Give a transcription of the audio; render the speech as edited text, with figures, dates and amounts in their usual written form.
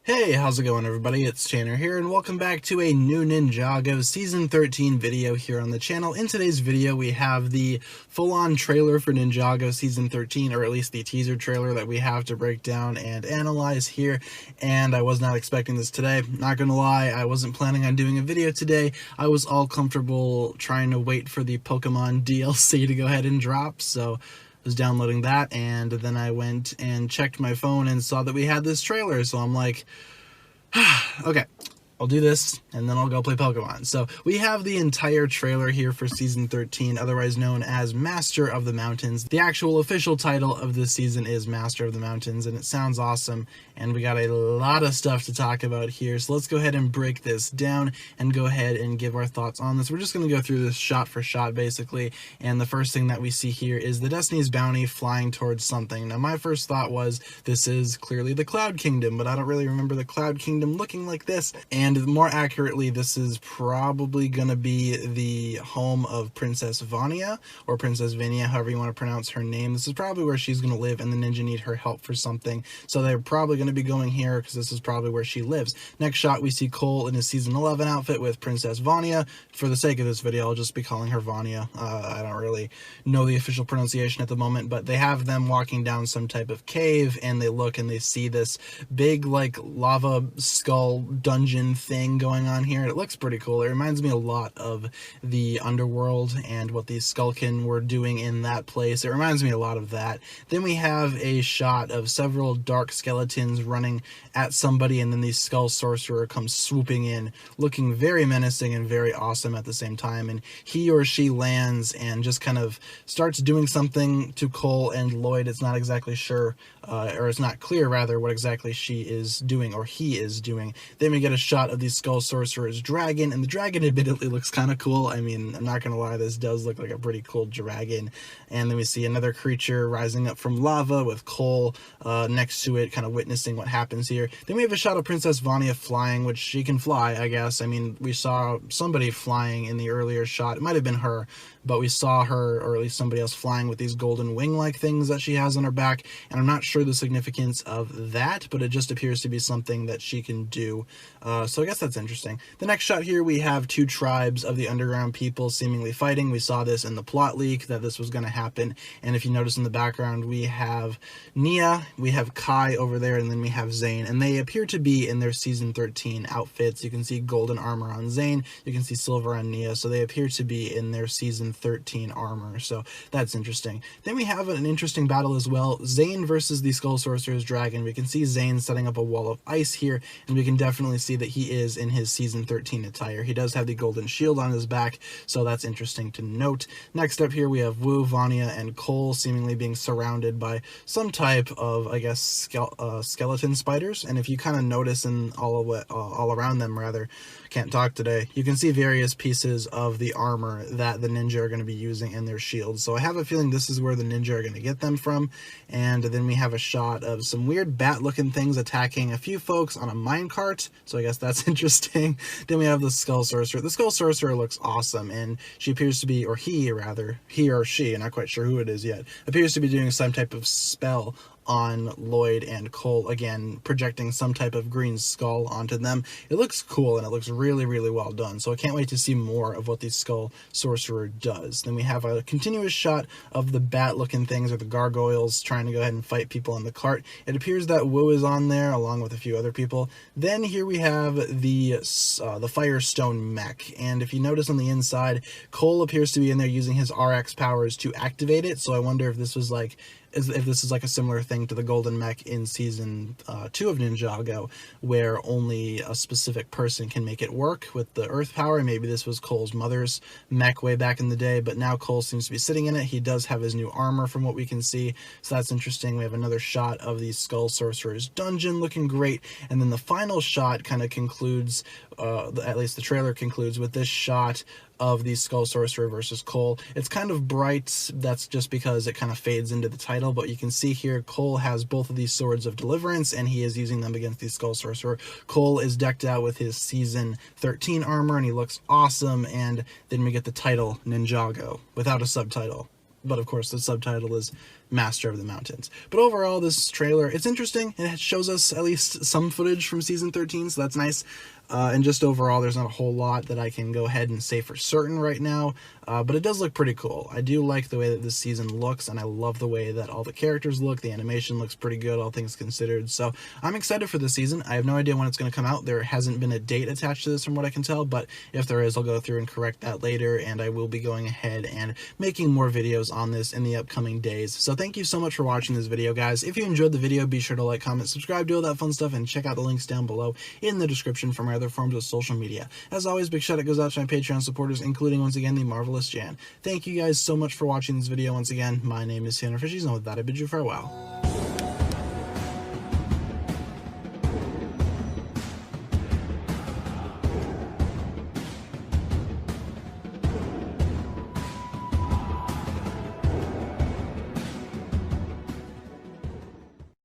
Hey, how's it going everybody? It's Tanner here and welcome back to a new Ninjago Season 13 video here on the channel. In today's video we have the full-on trailer for Ninjago Season 13, or at least the teaser trailer that we have to break down and analyze here, and I was not expecting this today. Not gonna lie, I wasn't planning on doing a video today. I was all comfortable trying to wait for the Pokemon DLC to go ahead and drop, so was downloading that, and then I went and checked my phone and saw that we had this trailer, so I'm like, okay, I'll do this, and then I'll go play Pokemon. So we have the entire trailer here for Season 13, otherwise known as Master of the Mountains. The actual official title of this season is Master of the Mountains, and it sounds awesome, and we got a lot of stuff to talk about here. So let's go ahead and break this down and go ahead and give our thoughts on this. We're just going to go through this shot for shot, basically, and the first thing that we see here is the Destiny's Bounty flying towards something. Now, my first thought was, this is clearly the Cloud Kingdom, but I don't really remember the Cloud Kingdom looking like this, and more accurately, this is probably going to be the home of Princess Vania, or Princess Vania, however you want to pronounce her name. This is probably where she's going to live, and the ninja need her help for something, so they're probably going to be going here, because this is probably where she lives. Next shot, we see Cole in his Season 11 outfit with Princess Vania. For the sake of this video, I'll just be calling her Vania. I don't really know the official pronunciation at the moment, but they have them walking down some type of cave, and they look and they see this big, like, lava skull dungeon thing going on here. It looks pretty cool. It reminds me a lot of the Underworld and what the Skullkin were doing in that place. It reminds me a lot of that. Then we have a shot of several dark skeletons running at somebody, and then the Skull Sorcerer comes swooping in, looking very menacing and very awesome at the same time, and he or she lands and just kind of starts doing something to Cole and Lloyd. It's not exactly sure, or it's not clear rather, what exactly she is doing or he is doing. Then we get a shot of the Skull Sorcerer's dragon, and the dragon admittedly looks kind of cool. I mean, I'm not gonna lie, this does look like a pretty cool dragon. And then we see another creature rising up from lava with Cole next to it, kind of witnessing what happens here. Then we have a shot of Princess Vania flying, which she can fly, I guess. I mean, we saw somebody flying in the earlier shot. It might have been her, but we saw her, or at least somebody else, flying with these golden wing-like things that she has on her back, and I'm not sure the significance of that, but it just appears to be something that she can do. So I guess that's interesting. The next shot here, we have two tribes of the underground people seemingly fighting. We saw this in the plot leak, that this was going to happen, and if you notice in the background, we have Nia, we have Kai over there, and then we have Zane, and they appear to be in their Season 13 outfits. You can see golden armor on Zane, you can see silver on Nia, so they appear to be in their Season 13 armor, so that's interesting. Then we have an interesting battle as well, Zane versus the Skull Sorcerer's dragon. We can see Zane setting up a wall of ice here, and we can definitely see that he is in his Season 13 attire. He does have the golden shield on his back, so that's interesting to note. Next up here we have Wu, Vania, and Cole seemingly being surrounded by some type of, I guess, skeleton spiders, and if you kind of notice in all around them, rather, can't talk today, you can see various pieces of the armor that the ninja are going to be using in their shields. So I have a feeling this is where the ninja are going to get them from. And then we have a shot of some weird bat-looking things attacking a few folks on a minecart, so I guess that's interesting. Then we have the Skull Sorcerer. The Skull Sorcerer looks awesome, and she appears to be, or he rather, he or she, I'm not quite sure who it is yet, appears to be doing some type of spell on Lloyd and Cole, again, projecting some type of green skull onto them. It looks cool, and it looks really, really well done, so I can't wait to see more of what the Skull Sorcerer does. Then we have a continuous shot of the bat-looking things, or the gargoyles, trying to go ahead and fight people on the cart. It appears that Wu is on there, along with a few other people. Then here we have the Firestone mech, and if you notice on the inside, Cole appears to be in there using his RX powers to activate it, so I wonder if this was like, if this is like a similar thing to the Golden Mech in Season 2 of Ninjago, where only a specific person can make it work with the Earth power. Maybe this was Cole's mother's mech way back in the day, but now Cole seems to be sitting in it. He does have his new armor from what we can see, so that's interesting. We have another shot of the Skull Sorcerer's dungeon looking great, and then the final shot kind of concludes, at least the trailer concludes, with this shot of the Skull Sorcerer versus Cole. It's kind of bright, that's just because it kind of fades into the title, but you can see here Cole has both of these Swords of Deliverance, and he is using them against the Skull Sorcerer. Cole is decked out with his Season 13 armor, and he looks awesome, and then we get the title, Ninjago, without a subtitle. but of course the subtitle is Master of the Mountains. But overall, this trailer, it's interesting. It shows us at least some footage from Season 13, so that's nice. And just overall, there's not a whole lot that I can go ahead and say for certain right now, but it does look pretty cool. I do like the way that this season looks, and I love the way that all the characters look. The animation looks pretty good, all things considered, so I'm excited for this season. I have no idea when it's going to come out. There hasn't been a date attached to this from what I can tell, but if there is, I'll go through and correct that later, and I will be going ahead and making more videos on this in the upcoming days. So thank you so much for watching this video, guys. If you enjoyed the video, be sure to like, comment, subscribe, do all that fun stuff, and check out the links down below in the description for my other forms of social media. As always, big shout out goes out to my Patreon supporters, including once again the marvelous Jan. Thank you guys so much for watching this video once again. My name is TannerFishies, and with that I bid you farewell.